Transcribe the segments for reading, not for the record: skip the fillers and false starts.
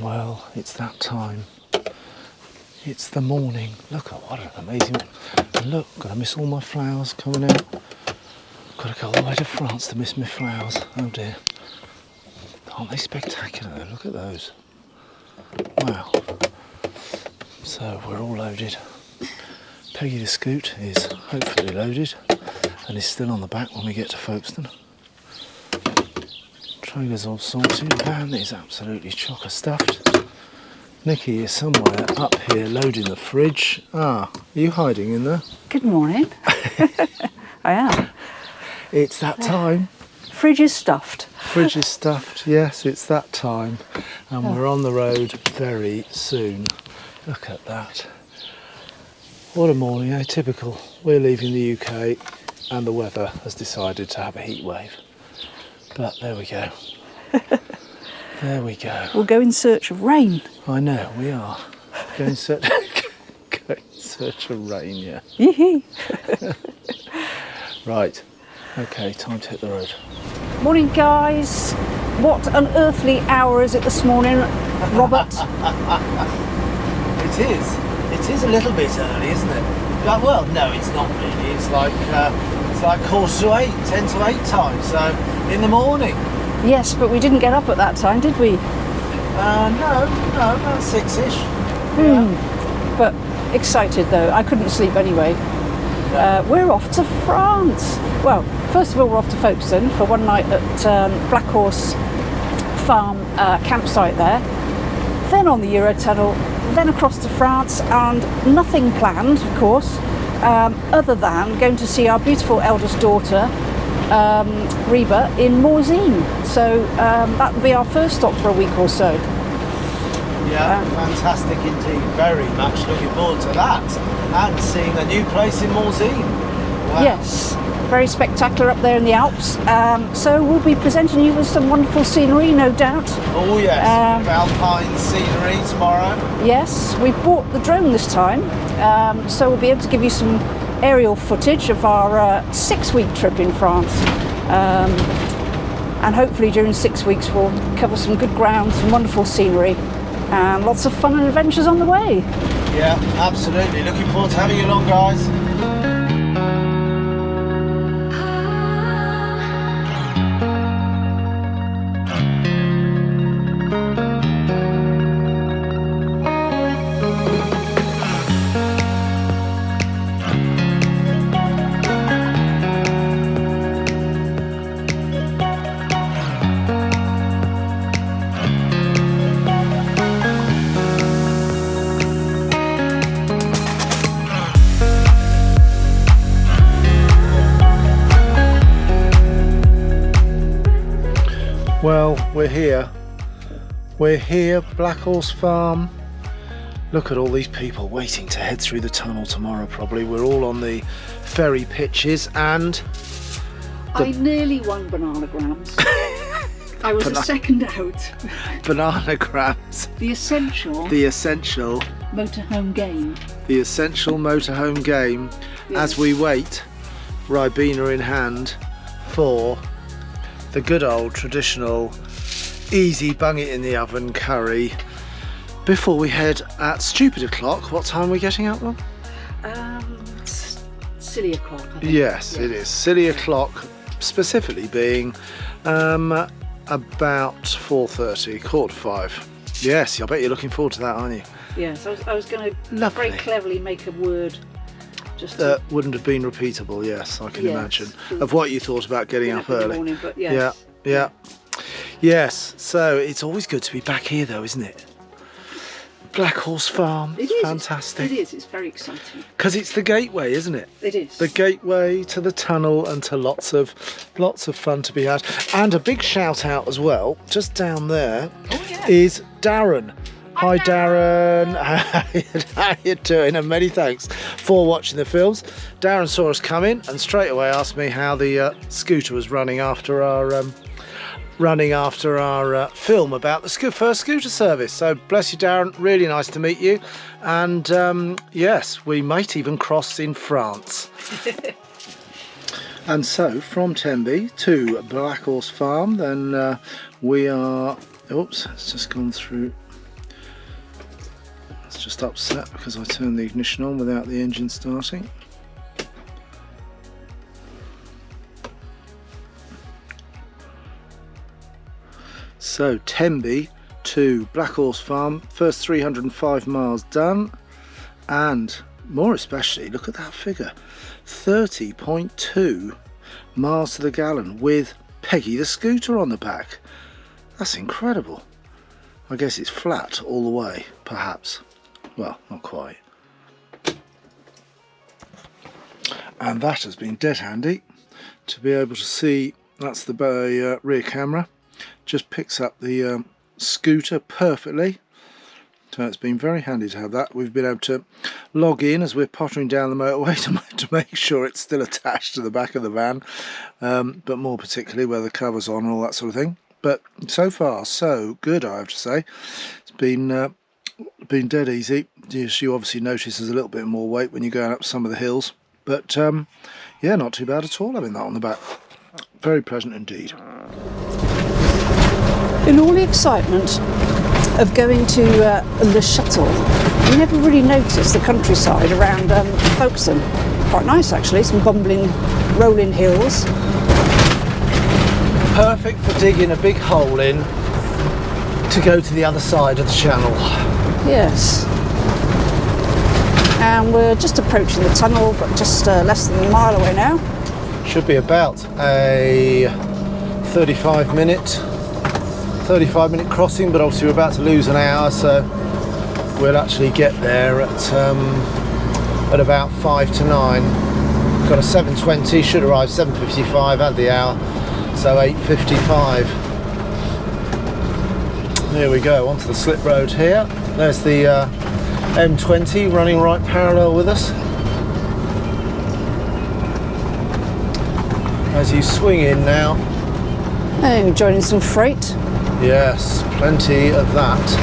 Well, it's that time. It's the morning. Look at what an amazing... And look, gonna miss all my flowers coming out. Got to go all the way to France to miss my flowers. Oh dear. Aren't they spectacular though? Look at those. Wow. So we're all loaded. Peggy the Scoot is hopefully loaded and is still on the back when we get to Folkestone. Trailer's all sorted. Van is absolutely chocker stuffed. Nikki is somewhere up here loading the fridge. Ah, are you hiding in there? Good morning. I am. It's that time. Fridge is stuffed. Fridge is stuffed, yes, it's that time. And we're on the road very soon. Look at that. What a morning, eh? Typical. We're leaving the UK and the weather has decided to have a heat wave. But there we go. There we go. We'll go in search of rain. I know, we are. Go in search, go in search of rain, yeah. Yee-hee. Right. Okay, time to hit the road. Morning, guys. What unearthly hour is it this morning, Robert? It is. It is a little bit early, isn't it? Well, no, it's not really. It's like 8:45, 10 to 8 time. So in the morning. Yes, but we didn't get up at that time, did we? No, about 6ish. Yeah. But excited though. I couldn't sleep anyway. We're off to France. Well, first of all, we're off to Folkestone for one night at Black Horse Farm campsite there. Then on the Eurotunnel, then across to France, and nothing planned, of course, other than going to see our beautiful eldest daughter, Reba, in Morzine. So that will be our first stop for a week or so. Yeah, fantastic indeed. Very much looking forward to that. And seeing a new place in Morzine. Wow. Yes, very spectacular up there in the Alps. So we'll be presenting you with some wonderful scenery, no doubt. Oh yes, alpine scenery tomorrow. Yes, we've bought the drone this time, so we'll be able to give you some aerial footage of our 6-week trip in France. And hopefully during 6 weeks we'll cover some good ground, some wonderful scenery, and lots of fun and adventures on the way. Yeah, absolutely. Looking forward to having you along, guys. Well, we're here. We're here, Black Horse Farm. Look at all these people waiting to head through the tunnel tomorrow probably. We're all on the ferry pitches and... I nearly won bananagrams. I was a second out. Bananagrams. The essential motorhome game. The essential motorhome game. Yes. As we wait, Ribena in hand, for the good old traditional easy bung it in the oven curry before we head at stupid o'clock. What time are we getting up then? Silly o'clock, I think. Yes, it is silly o'clock, specifically being about 4:30, 4:45. Yes, I bet you're looking forward to that, aren't you? Yes, I was going to very cleverly make a word just that wouldn't have been repeatable. Yes, I can imagine of what you thought about getting up early. Morning, but yes. Yeah. Yes, so it's always good to be back here though, isn't it? Black Horse Farm. It is fantastic. It is. It's very exciting. Because it's the gateway, isn't it? It is. The gateway to the tunnel and to lots of fun to be had. And a big shout out as well, just down there, is Darren. Hi Darren, how you doing? And many thanks for watching the films. Darren saw us come in and straight away asked me how the scooter was running after our film about the first scooter service. So bless you Darren, really nice to meet you. And yes, we might even cross in France. And so from Tenby to Black Horse Farm, then we are, oops, it's just gone through. just upset because I turned the ignition on without the engine starting. So Tenby to Black Horse Farm, first 305 miles done, and more especially, look at that figure, 30.2 miles to the gallon with Peggy the scooter on the back. That's incredible. I guess it's flat all the way, perhaps. Well, not quite. And that has been dead handy to be able to see. That's the rear camera. Just picks up the scooter perfectly. So it's been very handy to have that. We've been able to log in as we're pottering down the motorway to make sure it's still attached to the back of the van, but more particularly where the cover's on and all that sort of thing. But so far so good, I have to say. It's been dead easy. Yes, you obviously notice there's a little bit more weight when you're going up some of the hills, but yeah, not too bad at all having that on the back. Very pleasant indeed. In all the excitement of going to the Shuttle, you never really noticed the countryside around Folkestone. Quite nice actually, some bumbling, rolling hills. Perfect for digging a big hole in to go to the other side of the channel. Yes. And we're just approaching the tunnel, but just less than a mile away now. Should be about a 35 minute crossing, but obviously we're about to lose an hour, so we'll actually get there at about 5 to 9. Got a 7:20, should arrive 7:55, had the hour, so 8:55. There we go, onto the slip road here. There's the M20 running right parallel with us. As you swing in now. And we're joining some freight. Yes, plenty of that.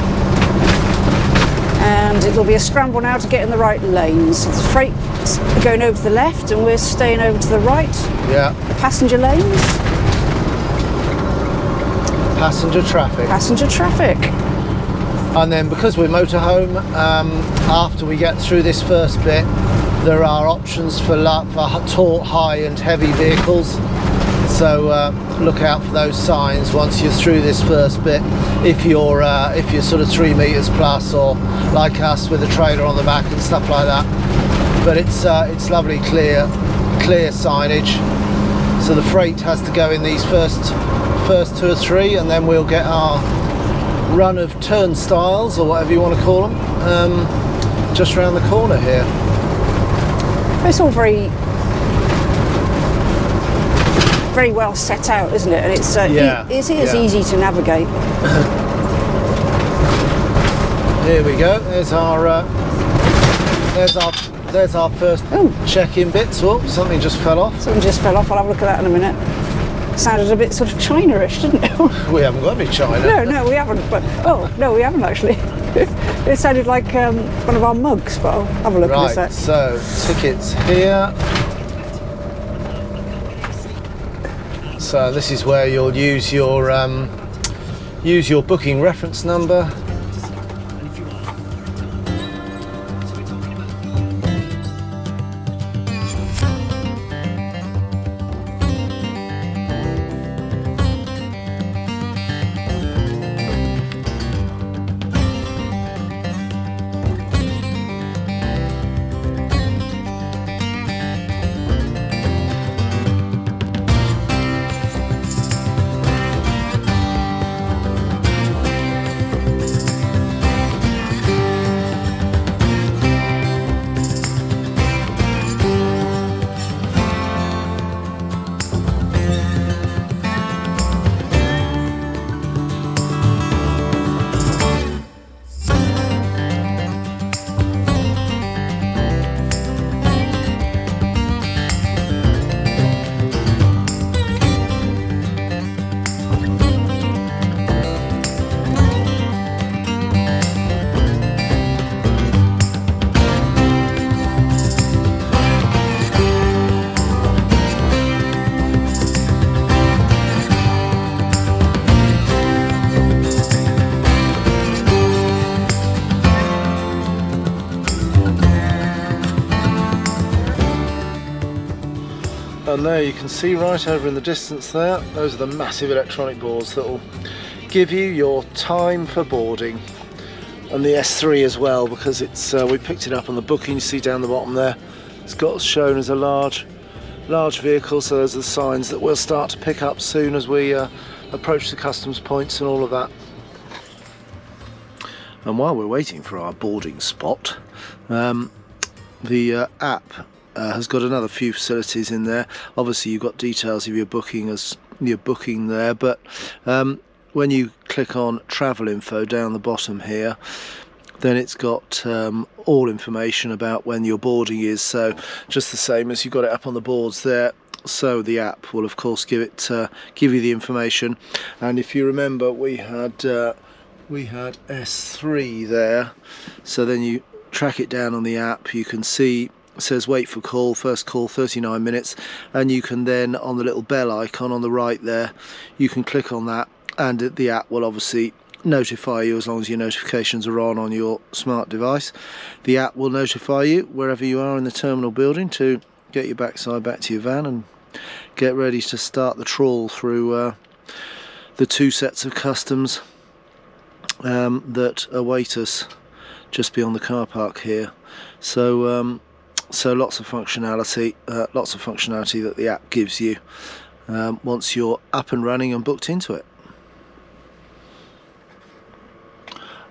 And it'll be a scramble now to get in the right lanes. The freight going over to the left and we're staying over to the right. Yeah. Passenger lanes. Passenger traffic. Passenger traffic. And then because we're motorhome, after we get through this first bit, there are options for tall, high and heavy vehicles. So look out for those signs once you're through this first bit. If you're sort of 3 meters plus, or like us with a trailer on the back and stuff like that. But it's lovely, clear signage. So the freight has to go in these first 2 or 3, and then we'll get our run of turnstiles or whatever you want to call them just around the corner here. It's all very well set out, isn't it? And it's easy to navigate. Here we go. There's our first check-in bits. Oh, something just fell off. Something just fell off. I'll have a look at that in a minute. Sounded a bit sort of China-ish, didn't it? We haven't got any China. No, we haven't. But no, we haven't actually. It sounded like one of our mugs, but I'll have a look at Right, this. so tickets here. So this is where you'll use your booking reference number. And there you can see right over in the distance there, those are the massive electronic boards that will give you your time for boarding. And the S3 as well, because it's we picked it up on the booking. You see down the bottom there, it's got shown as a large vehicle, so those are the signs that we'll start to pick up soon as we approach the customs points and all of that. And while we're waiting for our boarding spot, the app has got another few facilities in there. Obviously you've got details of your booking there, but when you click on travel info down the bottom here, then it's got all information about when your boarding is, so just the same as you've got it up on the boards there, so the app will of course give you the information. And if you remember, we had S3 there, so then you track it down on the app, you can see it says wait for call, first call 39 minutes, and you can then, on the little bell icon on the right there, you can click on that, and the app will obviously notify you as long as your notifications are on your smart device. The app will notify you wherever you are in the terminal building to get your backside back to your van and get ready to start the trawl through the two sets of customs that await us just beyond the car park here. So lots of functionality that the app gives you once you're up and running and booked into it.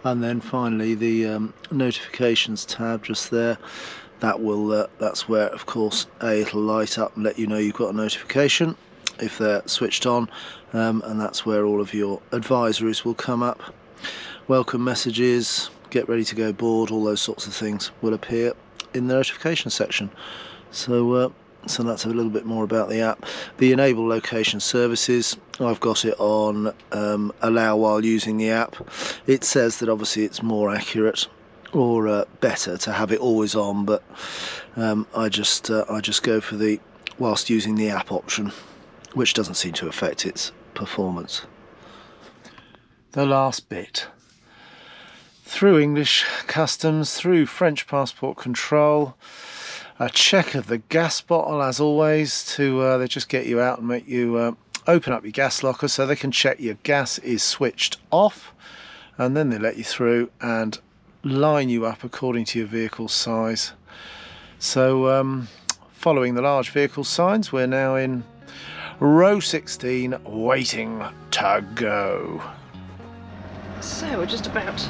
And then finally the notifications tab just there, that's where of course it'll light up and let you know you've got a notification if they're switched on, and that's where all of your advisories will come up. Welcome messages, get ready to go board, all those sorts of things will appear in the notification section. So that's a little bit more about the app. The enable location services, I've got it on allow while using the app. It says that obviously it's more accurate or better to have it always on, but I just go for the whilst using the app option, which doesn't seem to affect its performance. The last bit. Through English customs, through French passport control, a check of the gas bottle as always, to they just get you out and make you open up your gas locker so they can check your gas is switched off, and then they let you through and line you up according to your vehicle size. So following the large vehicle signs, we're now in row 16, waiting to go. So we're just about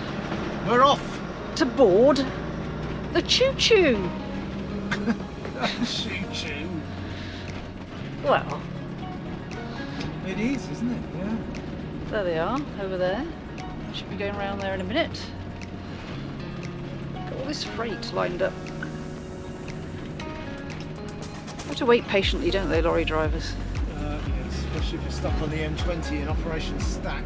We're off to board the choo-choo. Choo-choo. Well, It is, isn't it? Yeah. there they are, over there. Should be going around there in a minute. Got all this freight lined up. Have to wait patiently, don't they, lorry drivers? Yes, especially if you're stuck on the M20 in Operation Stack.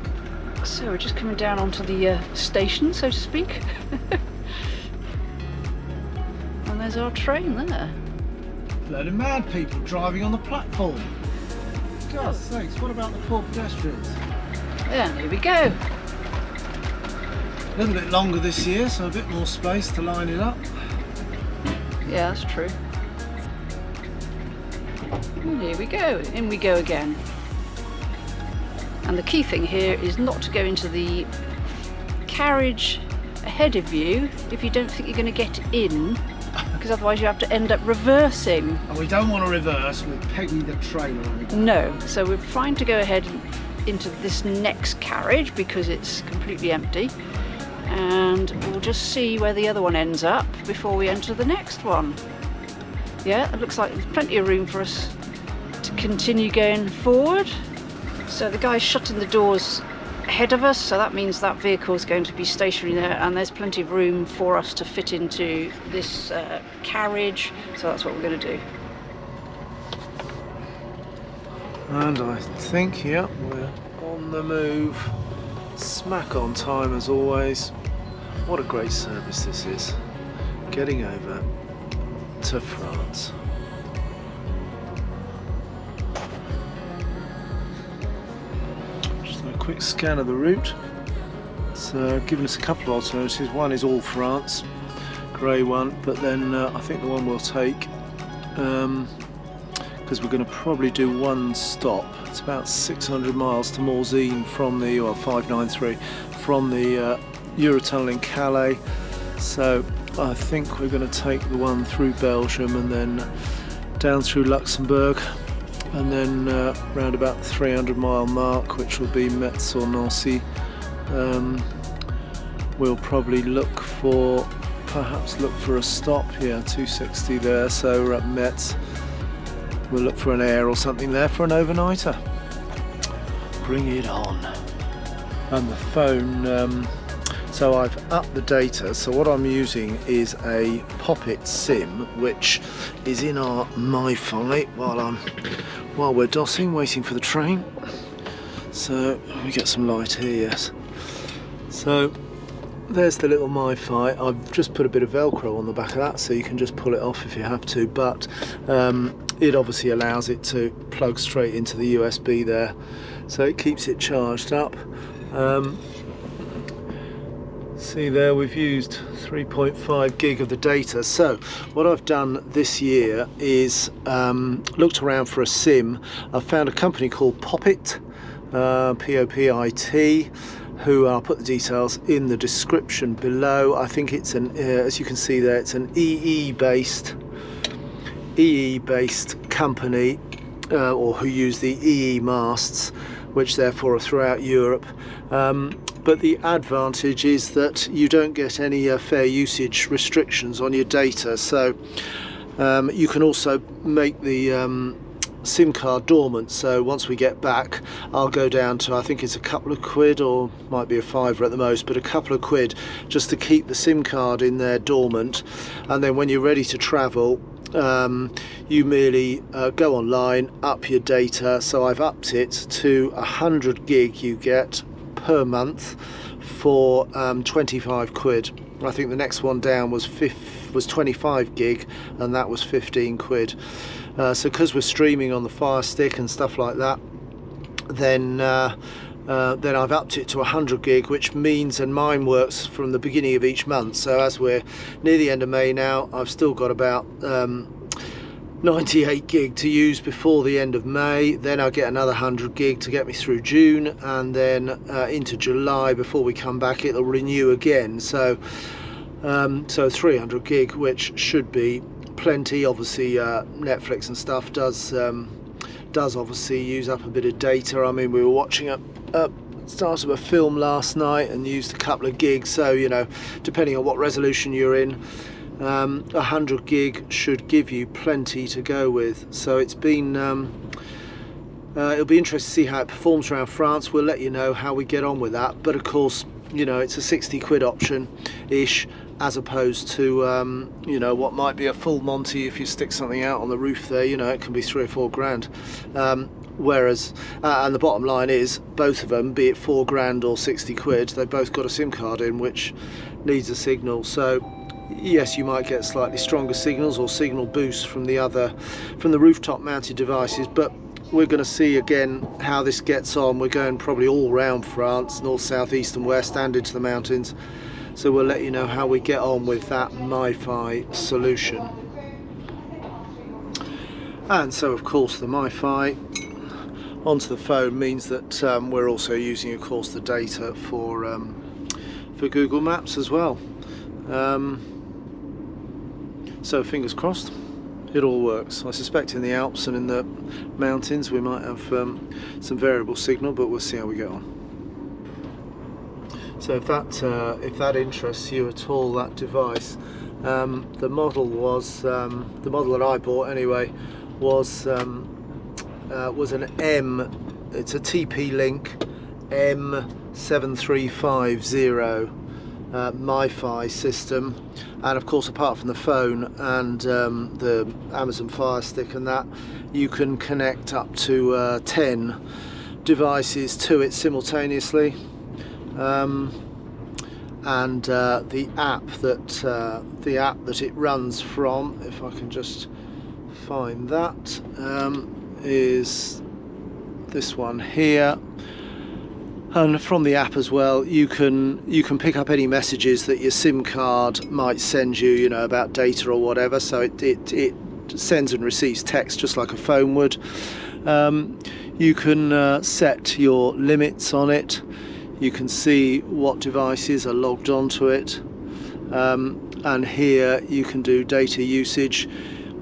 So we're just coming down onto the station, so to speak. And there's our train there. Load of mad people driving on the platform. God's sakes, what about the poor pedestrians? Yeah, here we go. A little bit longer this year, so a bit more space to line it up. Yeah, that's true. And here we go, in we go again. And the key thing here is not to go into the carriage ahead of you if you don't think you're going to get in, because otherwise you have to end up reversing. And we don't want to reverse with Peggy the trailer on the go. No, so we're fine to go ahead into this next carriage because it's completely empty, and we'll just see where the other one ends up before we enter the next one. Yeah, it looks like there's plenty of room for us to continue going forward. So the guy's shutting the doors ahead of us, so that means that vehicle is going to be stationary there, and there's plenty of room for us to fit into this carriage, so that's what we're going to do. And I think, yeah, we're on the move. Smack on time as always. What a great service this is. Getting over to France. Just a quick scan of the route. It's given us a couple of alternatives. One is all France, grey one, but then I think the one we'll take because we're going to probably do one stop. It's about 600 miles to Morzine from the, well, 593 from the Eurotunnel in Calais. So I think we're going to take the one through Belgium and then down through Luxembourg, and then round about the 300-mile mark, which will be Metz or Nancy. We'll probably perhaps look for a stop. Yeah, 260 there, so we're at Metz. We'll look for an air or something there for an overnighter. Bring it on. And the phone, so I've upped the data, so what I'm using is a Popit SIM, which is in our MiFi while we're dossing, waiting for the train. So let me get some light here, yes. So there's the little MiFi. I've just put a bit of Velcro on the back of that, so you can just pull it off if you have to, but it obviously allows it to plug straight into the USB there, so it keeps it charged up. See there, we've used 3.5 gig of the data. So what I've done this year is looked around for a SIM. I found a company called Popit, Popit, who I'll put the details in the description below. I think it's an, as you can see there, it's an EE-based company, or who use the EE masts, which therefore are throughout Europe. But the advantage is that you don't get any fair usage restrictions on your data. So you can also make the SIM card dormant. So once we get back, I'll go down to, I think it's a couple of quid, or might be a £5 at the most, but a couple of quid just to keep the SIM card in there dormant. And then when you're ready to travel, you merely go online, up your data. So I've upped it to 100 gig you get per month for 25 quid. I think the next one down was 25 gig, and that was 15 quid. So because we're streaming on the Fire Stick and stuff like that, then I've upped it to 100 gig, which means, and mine works from the beginning of each month. So as we're near the end of May now, I've still got about 98 gig to use before the end of May. Then I'll get another 100 gig to get me through June, and then into July before we come back it'll renew again. So 300 gig, which should be plenty. Obviously Netflix and stuff does obviously use up a bit of data. I mean, we were watching a start of a film last night and used a couple of gigs, so you know, depending on what resolution you're in, 100 gig should give you plenty to go with. So it's been it'll be interesting to see how it performs around France. We'll let you know how we get on with that, but of course, you know, it's a 60 quid option ish, as opposed to you know, what might be a full Monty. If you stick something out on the roof there, you know, it can be 3 or 4 grand. Whereas and the bottom line is, both of them, be it 4 grand or 60 quid, they've both got a SIM card in which needs a signal. So yes, you might get slightly stronger signals or signal boosts from the rooftop mounted devices, but we're going to see again how this gets on. We're going probably all round France, north, south, east and west, and into the mountains, so we'll let you know how we get on with that MiFi solution. And so of course the MiFi onto the phone means that we're also using, of course, the data for Google Maps as well. So fingers crossed it all works. I suspect in the Alps and in the mountains we might have some variable signal, but we'll see how we get on. So if that interests you at all, that device, the model was the model that I bought anyway was an M. It's a TP-Link M7350 MiFi system, and of course, apart from the phone and the Amazon Fire Stick and that, you can connect up to 10 devices to it simultaneously. And the app that it runs from, if I can just find that, is this one here. And from the app as well, you can pick up any messages that your SIM card might send you, you know, about data or whatever. So it sends and receives text just like a phone would. You can set your limits on it. You can see what devices are logged onto it, and here you can do data usage.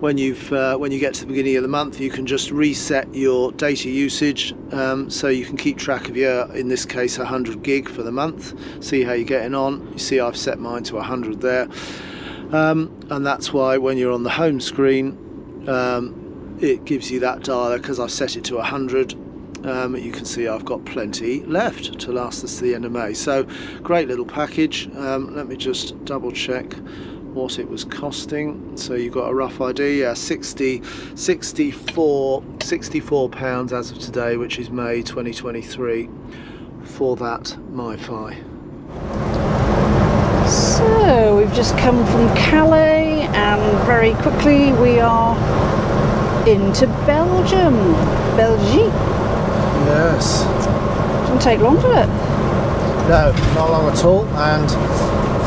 When you get to the beginning of the month, you can just reset your data usage, so you can keep track of your, in this case, 100 gig for the month. See how you're getting on. You see I've set mine to 100 there, and that's why when you're on the home screen, it gives you that dialer because I've set it to 100. You can see I've got plenty left to last us to the end of May. So great little package. Let me just double check what it was costing, so you've got a rough idea. Yeah, 64 pounds as of today, which is May 2023, for that MiFi. So we've just come from Calais, and very quickly we are into Belgium. Belgique. Yes. Doesn't take long, does it? No, not long at all. And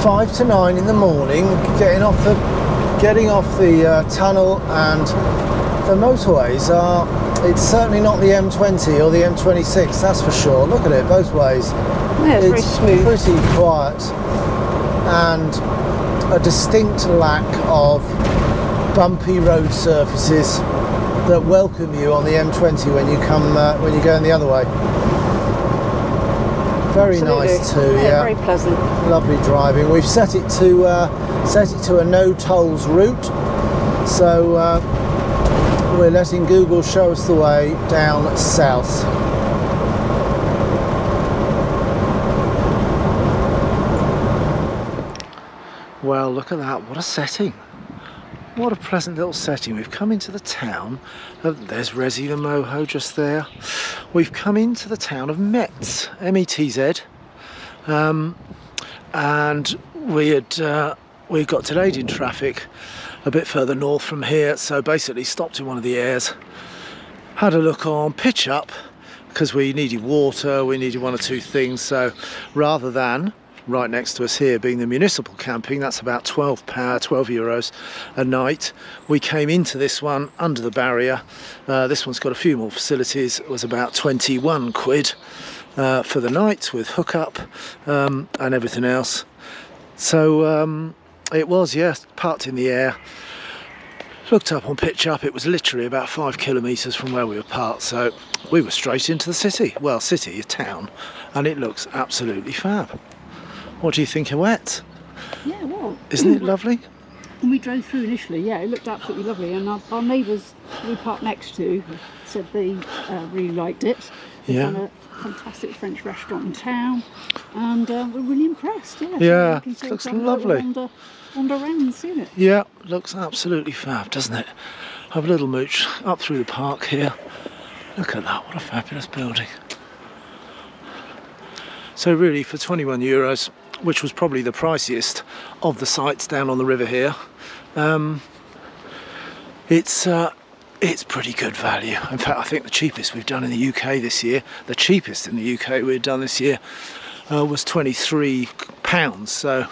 5 to 9 in the morning, getting off the tunnel, and the motorways are, it's certainly not the M20 or the M26, that's for sure. Look at it both ways. Yeah, it's very smooth. Pretty quiet, and a distinct lack of bumpy road surfaces that welcome you on the M20 when you come when you're going the other way. Very Absolutely. Nice too. Yeah, very pleasant. Lovely driving. We've set it to a no tolls route, so we're letting Google show us the way down south. Well, look at that, what a setting. What a pleasant little setting. We've come into the town of, there's Resi the Moho just there. We've come into the town of Metz, M-E-T-Z, and we got delayed in traffic a bit further north from here, so basically stopped in one of the airs, had a look on, pitch up, because we needed water, we needed one or two things, so rather than right next to us here being the municipal camping, that's about €12 a night, we came into this one under the barrier. This one's got a few more facilities. It was about 21 quid for the night with hookup and everything else. So it was, yes, parked in the air, looked up on pitch up. It was literally about 5 kilometres from where we were parked, so we were straight into the city. Well, city, a town, and it looks absolutely fab. What do you think of Metz? Yeah, well, isn't it lovely? When we drove through initially, yeah, it looked absolutely lovely, and our neighbours we parked next to said they really liked it. They found a fantastic French restaurant in town, and we're really impressed. Yeah, it looks lovely. Wander around and see it. Yeah, looks absolutely fab, doesn't it? Have a little mooch up through the park here. Look at that, what a fabulous building. So really, for €21, which was probably the priciest of the sites down on the river here, it's pretty good value. In fact, I think the cheapest we've done in the UK this year, the cheapest in the UK we've done this year was £23.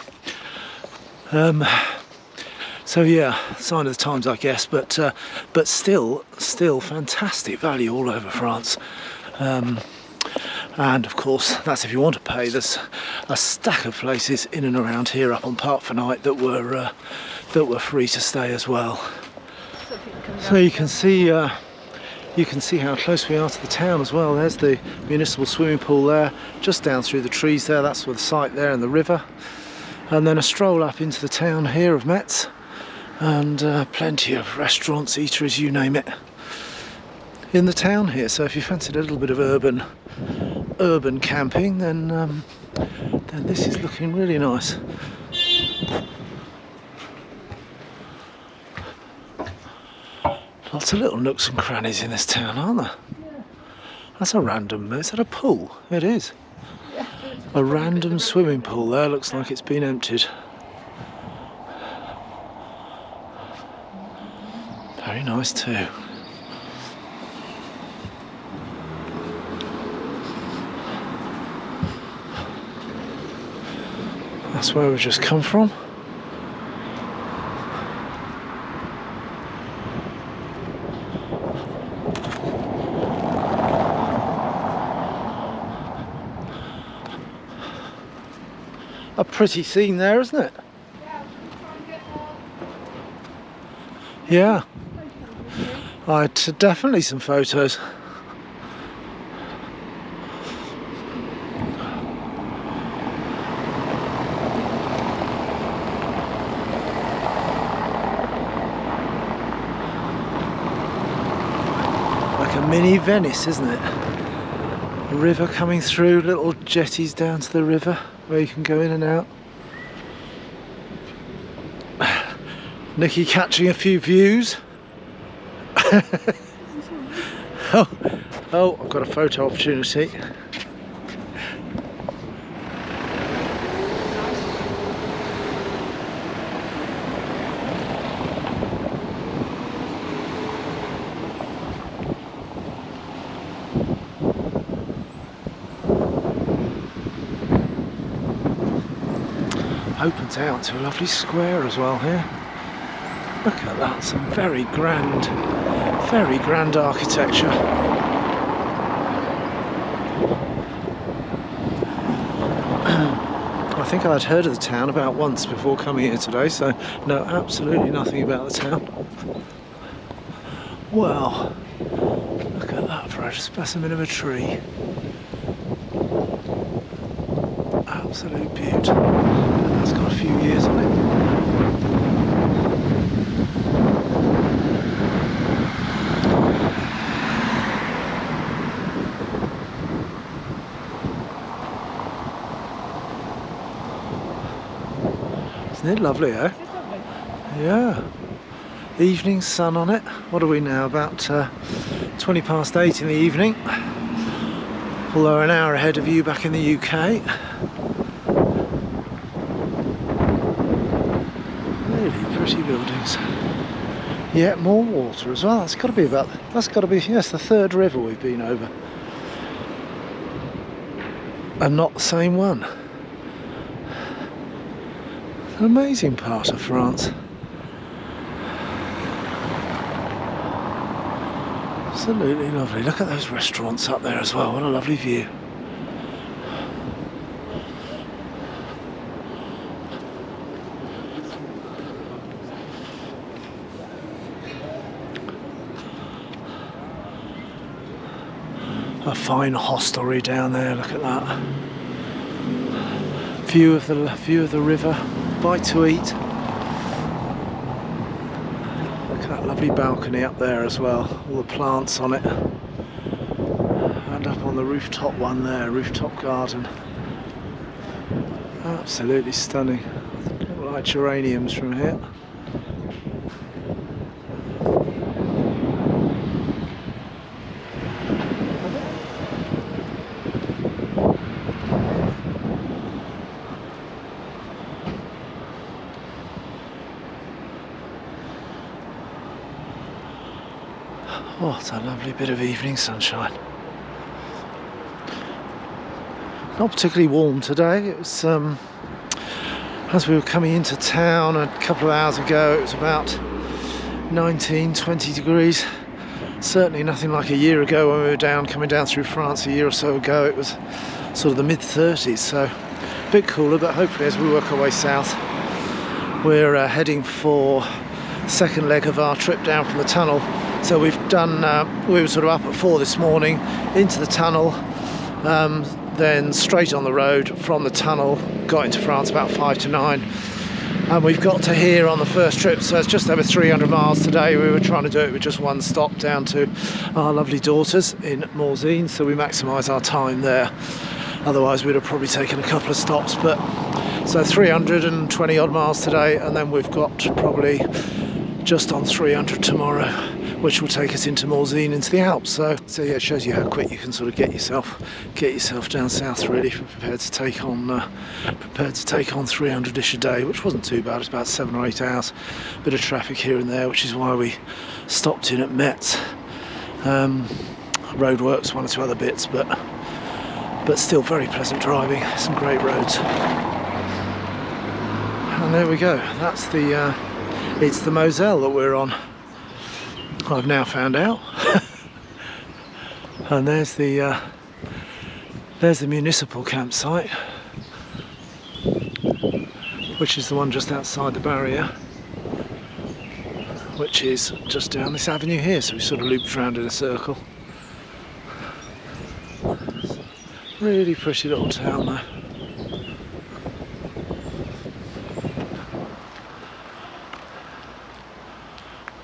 So yeah, sign of the times, I guess, but still fantastic value all over France. And of course, that's if you want to pay. There's a stack of places in and around here up on Part3 that were free to stay as well. So you can see how close we are to the town as well. There's the municipal swimming pool there, just down through the trees there. That's where the site there and the river, and then a stroll up into the town here of Metz, and plenty of restaurants, eateries, you name it, in the town here. So if you fancied a little bit of urban camping, then this is looking really nice. Lots of little nooks and crannies in this town, aren't there? Yeah. That's a random, is that a pool? It is. Yeah. A random swimming pool there, looks like it's been emptied. Very nice too. That's where we've just come from. a pretty scene there, isn't it? Yeah. Definitely some photos. Like a mini Venice, isn't it? A river coming through, little jetties down to the river where you can go in and out. Nikki catching a few views. Oh, I've got a photo opportunity. Opens out to a lovely square as well here. Look at that, some very grand architecture. I think I'd heard of the town about once before coming here today, so know absolutely nothing about the town. Wow, look at that for a specimen of a tree. Absolute beauty. And that's got a few years on it. Isn't it lovely, eh? It's lovely. Yeah. Evening sun on it. What are we now? About 20 past 8 in the evening. Although an hour ahead of you back in the UK. Really pretty buildings. Yeah, more water as well. That's got to be, yes, the third river we've been over. And not the same one. An amazing part of France. Absolutely lovely. Look at those restaurants up there as well. What a lovely view. A fine hostelry down there. Look at that. View of the river. Bite to eat. Look at that lovely balcony up there as well. All the plants on it. And up on the rooftop one there, rooftop garden. Absolutely stunning. Look like geraniums from here. What a lovely bit of evening sunshine. Not particularly warm today. It was, as we were coming into town a couple of hours ago, it was about 19, 20 degrees. Certainly nothing like a year ago when we were coming down through France a year or so ago. It was sort of the mid-30s, so a bit cooler, but hopefully as we work our way south, we're heading for the second leg of our trip down from the tunnel. So we've done, we were sort of up at 4 this morning, into the tunnel, then straight on the road from the tunnel, got into France about 5 to 9. And we've got to here on the first trip, so it's just over 300 miles today. We were trying to do it with just one stop down to our lovely daughters in Morzine, so we maximise our time there. Otherwise we'd have probably taken a couple of stops, but so 320 odd miles today, and then we've got probably just on 300 tomorrow, which will take us into Morzine, into the Alps. So yeah, it shows you how quick you can sort of get yourself down south, really, prepared to take on 300ish a day, which wasn't too bad. It's about 7 or 8 hours. Bit of traffic here and there, which is why we stopped in at Metz. Roadworks, one or two other bits, but still very pleasant driving. Some great roads. And there we go. That's the it's the Moselle that we're on. I've now found out. And there's the municipal campsite. which is the one just outside the barrier, which is just down this avenue here, so we sort of looped around in a circle. Really pretty little town there.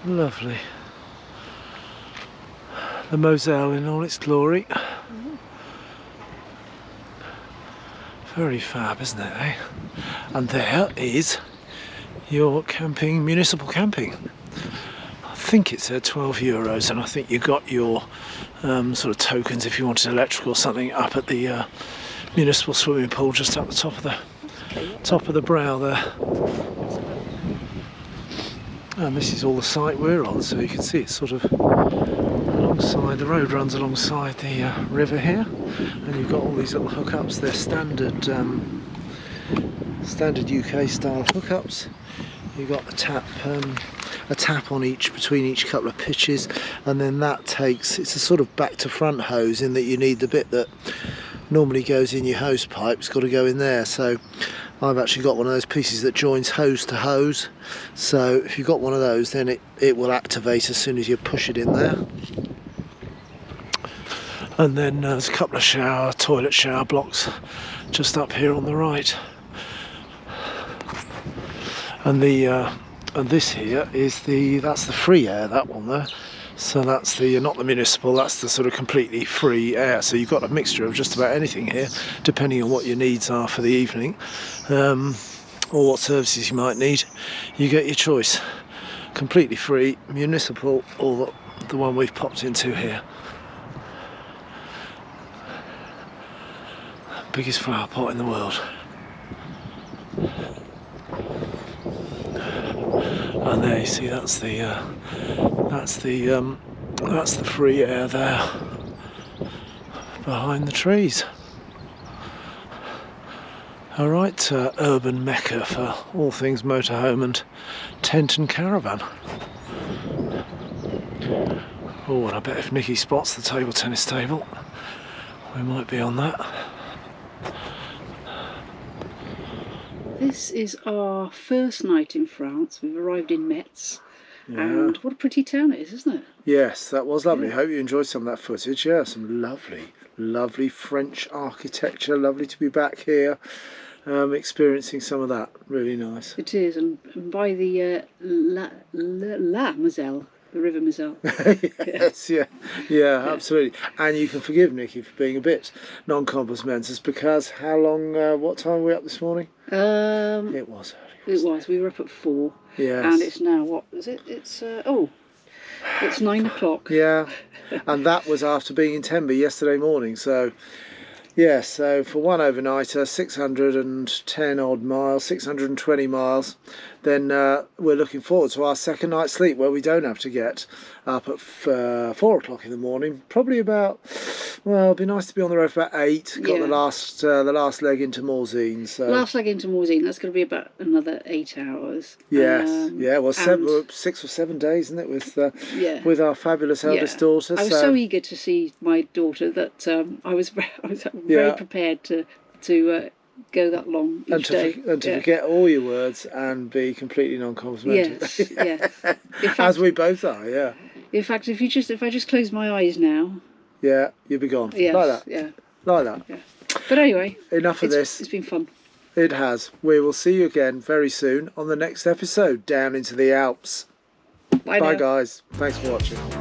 Lovely. The Moselle in all its glory. Very fab, isn't it, eh? And there is your camping, municipal camping. I think it's at €12, and I think you got your sort of tokens if you wanted electric or something up at the municipal swimming pool just up the top of the brow there. And this is all the site we're on, so you can see it's sort of alongside, the road runs alongside the river here, and you've got all these little hookups. They're standard UK style hookups. You've got a tap on each, between each couple of pitches, and then that takes, it's a sort of back to front hose in that you need the bit that normally goes in your hose pipe, it's got to go in there. So I've actually got one of those pieces that joins hose to hose, so if you've got one of those, then it will activate as soon as you push it in there. And then there's a couple of toilet shower blocks just up here on the right. And this here is that's the free air, that one there. So that's the, not the municipal, that's the sort of completely free air. So you've got a mixture of just about anything here, depending on what your needs are for the evening, or what services you might need. You get your choice. Completely free, municipal, or the one we've popped into here. Biggest flower pot in the world. And there you see, that's the free air there behind the trees. A right urban mecca for all things motorhome and tent and caravan. Oh, and I bet if Nikki spots the table tennis table, we might be on that. This is our first night in France. We've arrived in Metz, Yeah. and what a pretty town it is, isn't it? Yes, that was lovely. Yeah. Hope you enjoyed some of that footage. Yeah, some lovely French architecture. Lovely to be back here, experiencing some of that. Really nice. It is, and by the La Moselle, the River Moselle. Yes, yeah, absolutely. And you can forgive Nikki for being a bit non-compos because how long, what time were we up this morning? It was early. It was. We were up at 4. Yes. And it's now, what is it? It's, it's 9 o'clock. Yeah, and that was after being in Tenby yesterday morning. So, yeah, so for one overnighter, 610 odd miles, 620 miles, then we're looking forward to our second night's sleep where we don't have to get up at 4 o'clock in the morning. Probably about, well, it'd be nice to be on the road for about 8. Got Yeah. the last leg into Morzine. So. Last leg into Morzine, that's going to be about another 8 hours. Yes, well, and 6 or 7 days, isn't it, yeah. with our fabulous eldest daughter. I was so eager to see my daughter that I was very prepared to go that long each day. And to forget all your words and be completely non-complimentary. Yes. In fact, As we both are, yeah. In fact, if I just close my eyes now. Yeah, you'll be gone. Yes, like that. Yeah. Like that. Yeah. But anyway. Enough of this. It's been fun. It has. We will see you again very soon on the next episode, Down into the Alps. Bye Bye now. guys. Thanks for watching.